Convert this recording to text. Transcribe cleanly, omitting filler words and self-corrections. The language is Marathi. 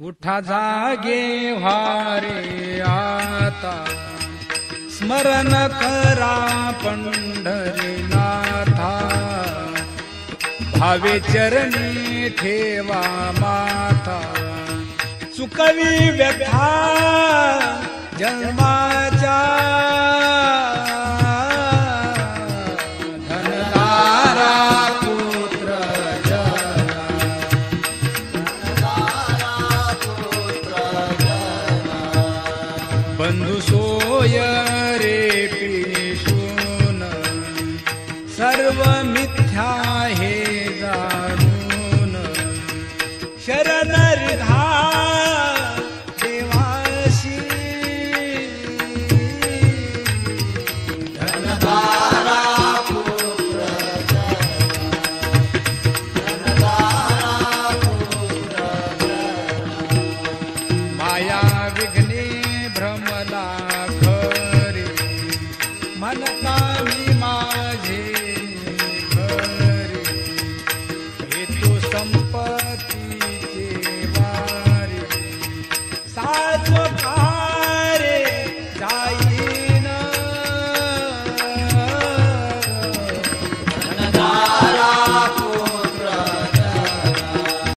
उठा जागे व्हारे आता, स्मरण करा पंढरीनाथा, भावे चरणी ठेवा माथा, चुकवी व्यथा जन्माच्या, धनदारा पुत्र जना, बंधु सोय रे पिशून, सर्व मिथ्या हे जाणून, शरण रिधा देवाशी, धनदारा पुत्र जना, धनदारा पुत्र जना, माया विघ्ने भ्रमला खरे, म्हणता मी माझे